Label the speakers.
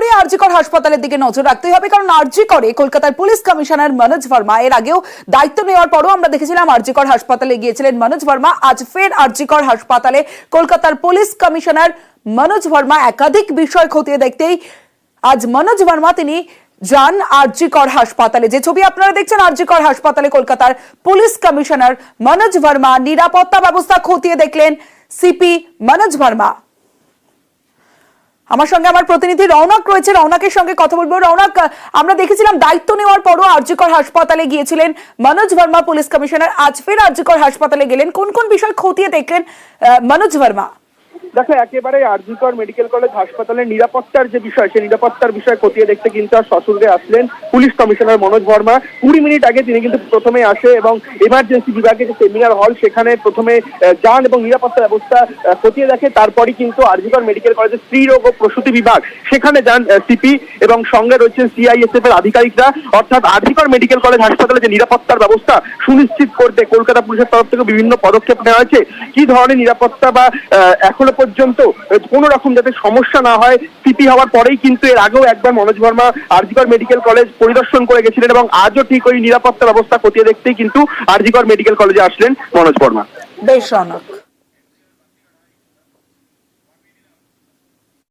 Speaker 1: করে আরজিকর হাসপাতালের দিকে নজর রাখতে হবে, কারণ আরজিকরে কলকাতার পুলিশ কমিশনার মনোজ ভার্মা এর আগেও দায়িত্ব নেওয়ার পরও আমরা দেখেছিলাম আরজিকর হাসপাতালে গিয়েছিলেন মনোজ ভার্মা। আজ ফের আরজিকর হাসপাতালে কলকাতার পুলিশ কমিশনার মনোজ ভার্মা। একাধিক বিষয় খতিয়ে দেখতেই আজ মনোজ ভার্মা তিনি যান আরজিকর হাসপাতালে। যে ছবি আপনারা দেখছেন, আরজিকর হাসপাতালে কলকাতার পুলিশ কমিশনার মনোজ ভার্মা নিরাপত্তা ব্যবস্থা খতিয়ে দেখলেন সিপি মনোজ ভার্মা। আমার সঙ্গে আমার প্রতিনিধি রৌনক রয়েছে, রৌনকের সঙ্গে কথা বলবো। রৌনক, আমরা দেখেছিলাম দায়িত্ব নেওয়ার পরও আরজিকর হাসপাতালে গিয়েছিলেন মনোজ ভার্মা পুলিশ কমিশনার, আজ ফের আরজিকর হাসপাতালে গেলেন, কোন কোন বিষয় খতিয়ে দেখলেন মনোজ ভার্মা?
Speaker 2: দেখো, একেবারে আরজিকর মেডিকেল কলেজ হাসপাতালের নিরাপত্তার যে বিষয়, সেই নিরাপত্তার বিষয় খতিয়ে দেখতে কিন্তু আর সশরীরে আসলেন পুলিশ কমিশনার মনোজ ভার্মা। 20 মিনিট আগে তিনি কিন্তু প্রথমে আসে এবং এমার্জেন্সি বিভাগের যে সেমিনার হল সেখানে প্রথমে যান এবং নিরাপত্তা ব্যবস্থা খতিয়ে দেখে। তারপরই কিন্তু আরজিকর মেডিকেল কলেজের স্ত্রী রোগ ও প্রসূতি বিভাগ সেখানে যান সিপি এবং সঙ্গে রয়েছেন সিআইএসএফ এর আধিকারিকরা। অর্থাৎ আরজিকর মেডিকেল কলেজ হাসপাতালে যে নিরাপত্তার ব্যবস্থা সুনিশ্চিত করতে কলকাতা পুলিশের তরফ থেকে বিভিন্ন পদক্ষেপ নেওয়া হয়েছে। কি ধরনের নিরাপত্তা বা এখনো পর্যন্ত কোন রকম যাতে সমস্যা না হয়, সিপি হওয়ার পরেই কিন্তু এর আগেও একবার মনোজ ভার্মা আরজিকর মেডিকেল কলেজ পরিদর্শন করে গেছিলেন এবং আজও ঠিক ওই নিরাপত্তা ব্যবস্থা খতিয়ে দেখতেই কিন্তু আরজিকর মেডিকেল কলেজে আসলেন মনোজ ভার্মা।
Speaker 1: বেশ রৌনক।